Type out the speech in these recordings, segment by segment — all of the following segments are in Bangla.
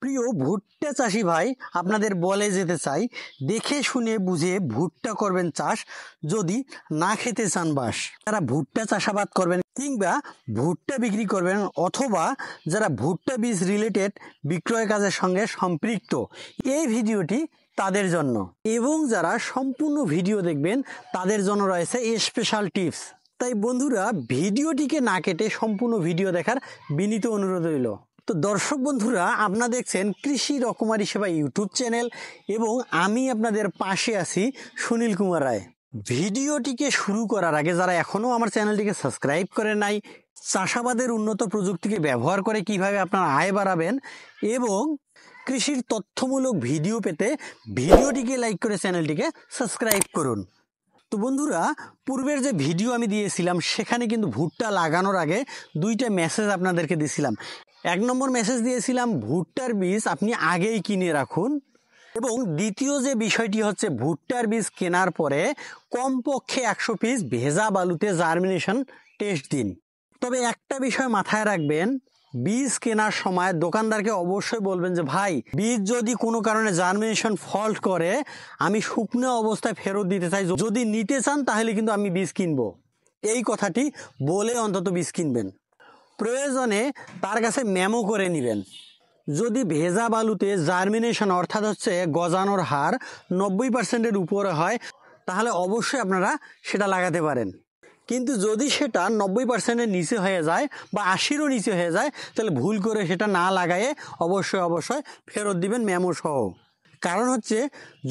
প্রিয় ভুট্টা চাষি ভাই, আপনাদের বলে যেতে চাই, দেখে শুনে বুঝে ভুট্টা করবেন চাষ, যদি না খেতে চান বাস। যারা ভুট্টা চাষাবাদ করবেন কিংবা ভুট্টা বিক্রি করবেন, অথবা যারা ভুট্টা বীজ রিলেটেড বিক্রয় কাজের সঙ্গে সম্পৃক্ত, এই ভিডিওটি তাদের জন্য। এবং যারা সম্পূর্ণ ভিডিও দেখবেন তাদের জন্য রয়েছে স্পেশাল টিপস। তাই বন্ধুরা, ভিডিওটিকে না কেটে সম্পূর্ণ ভিডিও দেখার বিনীত অনুরোধ রইল। তো দর্শক বন্ধুরা, আপনারা দেখছেন কৃষি রকমারি সেবা ইউটিউব চ্যানেল এবং আমি আপনাদের পাশে আছি, সুনীল কুমার রায়। ভিডিওটিকে শুরু করার আগে যারা এখনও আমার চ্যানেলটিকে সাবস্ক্রাইব করে নাই, চাষাবাদের উন্নত প্রযুক্তিকে ব্যবহার করে কিভাবে আপনারা আয় বাড়াবেন এবং কৃষির তথ্যমূলক ভিডিও পেতে ভিডিওটিকে লাইক করে চ্যানেলটিকে সাবস্ক্রাইব করুন। তো বন্ধুরা, পূর্বের যে ভিডিও আমি দিয়েছিলাম সেখানে কিন্তু ভুট্টা লাগানোর আগে দুইটা মেসেজ আপনাদেরকে দিয়েছিলাম। এক নম্বর মেসেজ দিয়েছিলাম, ভুট্টার বীজ আপনি আগেই কিনে রাখুন, এবং দ্বিতীয় যে বিষয়টি হচ্ছে, ভুট্টার বীজ কেনার পরে কমপক্ষে 100 পিস ভেজা বালুতে জার্মিনেশন টেস্ট দিন। তবে একটা বিষয় মাথায় রাখবেন, বীজ কেনার সময় দোকানদারকে অবশ্যই বলবেন যে ভাই, বীজ যদি কোনো কারণে জার্মিনেশন ফল্ট করে, আমি শুকনো অবস্থায় ফেরত দিতে চাই, যদি নিতে চান তাহলে কিন্তু আমি বীজ কিনবো। এই কথাটি বলে অন্তত বীজ কিনবেন। প্রয়োজনে তার কাছে মেমো করে নেবেন। যদি ভেজা বালুতে জার্মিনেশন অর্থাৎ হচ্ছে গজানোর হার 90%-এর উপরে হয়, তাহলে অবশ্যই আপনারা সেটা লাগাতে পারেন। কিন্তু যদি সেটা 90%-এর নিচে হয়ে যায় বা 80-রও নিচে হয়ে যায়, তাহলে ভুল করে সেটা না লাগায়ে অবশ্যই ফেরত দিবেন মেমো সহ। কারণ হচ্ছে,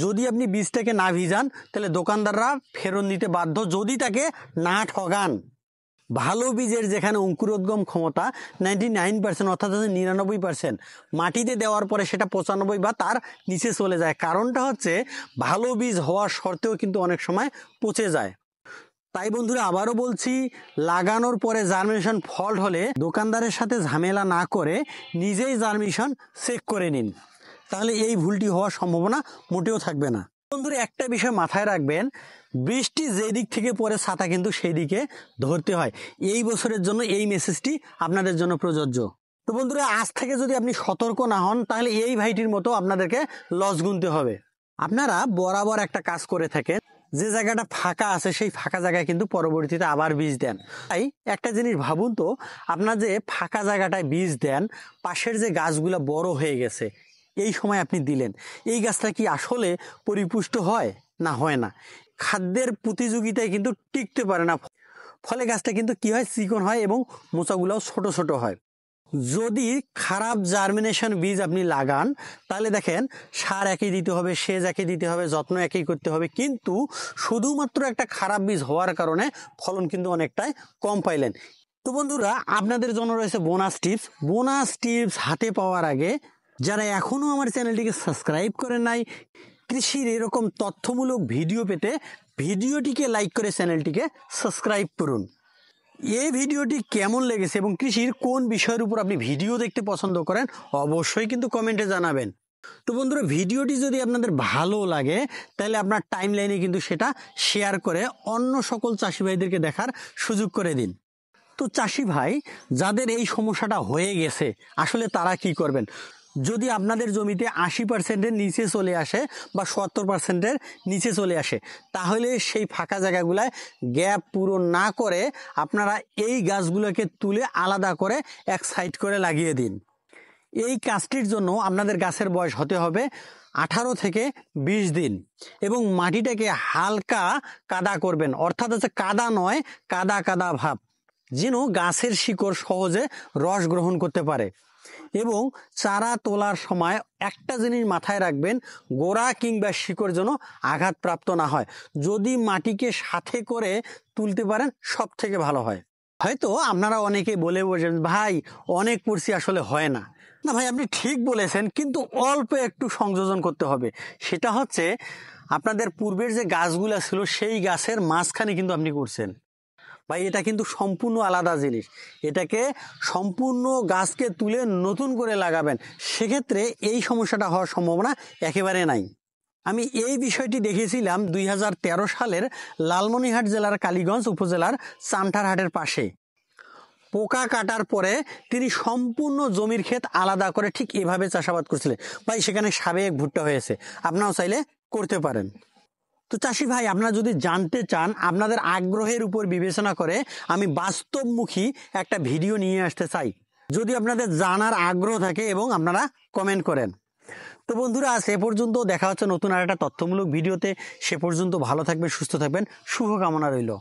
যদি আপনি বীজটাকে না ভিজান তাহলে দোকানদাররা ফেরত নিতে বাধ্য, যদি তাকে না ঠগান। ভালো বীজের যেখানে অঙ্কুরোদ্গম ক্ষমতা 99% অর্থাৎ 99%, মাটিতে দেওয়ার পরে সেটা 95 বা তার নিচে চলে যায়। কারণটা হচ্ছে, ভালো বীজ হওয়ার সত্ত্বেও কিন্তু অনেক সময় পচে যায়। তাই বন্ধুরা, আবারও বলছি, লাগানোর পরে জার্মিনেশন ফল্ট হলে দোকানদারের সাথে ঝামেলা না করে নিজেই জার্মিনেশন চেক করে নিন, তাহলে এই ভুলটি হওয়ার সম্ভাবনা মোটেও থাকবে না। বন্ধুরা, একটা বিষয় মাথায় রাখবেন, বৃষ্টি যে দিক থেকে পড়ে ছাতা কিন্তু সেই দিকে ধরতে হয়। এই বছরের জন্য এই মেসেজটি আপনাদের জন্য প্রযোজ্য। তো বন্ধুরা, আজ থেকে যদি আপনি সতর্ক না হন, তাহলে এই ভাইটির মতো আপনাদেরকে লস গুনতে হবে। আপনারা বরাবর একটা কাজ করে থাকেন, যে জায়গাটা ফাঁকা আছে সেই ফাঁকা জায়গায় কিন্তু পরবর্তীতে আবার বীজ দেন। তাই একটা জিনিস ভাবুন তো, আপনার যে ফাঁকা জায়গাটায় বীজ দেন, পাশের যে গাছগুলো বড় হয়ে গেছে, এই সময় আপনি দিলেন, এই গাছটা কি আসলে পরিপুষ্ট হয়? না, হয় না। খাদ্যের প্রতিযোগিতায় কিন্তু টিকতে পারে না, ফলে গাছটা কিন্তু কি হয়, চিকন হয় এবং মোচাগুলোও ছোট ছোট হয়। যদি খারাপ জার্মিনেশন বীজ আপনি লাগান, তাহলে দেখেন সার একই দিতে হবে, সেচ একই দিতে হবে, যত্ন একই করতে হবে, কিন্তু শুধুমাত্র একটা খারাপ বীজ হওয়ার কারণে ফলন কিন্তু অনেকটাই কম পাইলেন। তো বন্ধুরা, আপনাদের জন্য রয়েছে বোনাস টিপস হাতে পাওয়ার আগে যারা এখনও আমার চ্যানেলটিকে সাবস্ক্রাইব করেন নাই, কৃষির এরকম তথ্যমূলক ভিডিও পেতে ভিডিওটিকে লাইক করে চ্যানেলটিকে সাবস্ক্রাইব করুন। এই ভিডিওটি কেমন লেগেছে এবং কৃষির কোন বিষয়ের উপর আপনি ভিডিও দেখতে পছন্দ করেন, অবশ্যই কিন্তু কমেন্টে জানাবেন। তো বন্ধুরা, ভিডিওটি যদি আপনাদের ভালো লাগে, তাহলে আপনার টাইম লাইনে কিন্তু সেটা শেয়ার করে অন্য সকল চাষি ভাইদেরকে দেখার সুযোগ করে দিন। তো চাষি ভাই যাদের এই সমস্যাটা হয়ে গেছে, আসলে তারা কি করবেন? যদি আপনাদের জমিতে 80%-এর নিচে চলে আসে বা 70%-এর নিচে চলে আসে, তাহলে সেই ফাঁকা জায়গাগুলায় গ্যাপ পূরণ না করে আপনারা এই গাছগুলোকে তুলে আলাদা করে এক সাইড করে লাগিয়ে দিন। এই কাজটির জন্য আপনাদের গাছের বয়স হতে হবে 18 থেকে 20 দিন, এবং মাটিটাকে হালকা কাদা করবেন, অর্থাৎ হচ্ছে কাদা নয়, কাদা কাদা ভাব, যেন গাছের শিকড় সহজে রস গ্রহণ করতে পারে। এবং চারা তোলার সময় একটা জিনিস মাথায় রাখবেন, গোড়া কিংবা শিকড় যেন আঘাতপ্রাপ্ত না হয়। যদি মাটিকে সাথে করে তুলতে পারেন, সব থেকে ভালো হয়। হয়তো আপনারা অনেকে বলে বসেন, ভাই অনেক পড়ছি, আসলে হয় না। না ভাই, আপনি ঠিক বলেছেন, কিন্তু অল্প একটু সংযোজন করতে হবে। সেটা হচ্ছে, আপনাদের পূর্বের যে গাছগুলো ছিল সেই গাছের মাঝখানে কিন্তু আপনি করছেন। ভাই, এটা কিন্তু সম্পূর্ণ আলাদা জিনিস। এটাকে সম্পূর্ণ গাছকে তুলে নতুন করে লাগাবেন, সেক্ষেত্রে এই সমস্যাটা হওয়ার সম্ভাবনা একেবারে নাই। আমি এই বিষয়টি দেখেছিলাম 2013 সালের লালমনিরহাট জেলার কালীগঞ্জ উপজেলার চামঠারহাটের পাশে। পোকা কাটার পরে তিনি সম্পূর্ণ জমির ক্ষেত আলাদা করে ঠিক এভাবে চাষাবাদ করছিলেন। ভাই সেখানে সাবেক ভুট্টা হয়েছে, আপনারাও চাইলে করতে পারেন। তো চাষি ভাই, আপনারা যদি জানতে চান, আপনাদের আগ্রহের উপর বিবেচনা করে আমি বাস্তবমুখী একটা ভিডিও নিয়ে আসতে চাই, যদি আপনাদের জানার আগ্রহ থাকে এবং আপনারা কমেন্ট করেন। তো বন্ধুরা, আজ এ পর্যন্ত, দেখা হচ্ছে নতুন আর একটা তথ্যমূলক ভিডিওতে। সে পর্যন্ত ভালো থাকবেন, সুস্থ থাকবেন, শুভকামনা রইল।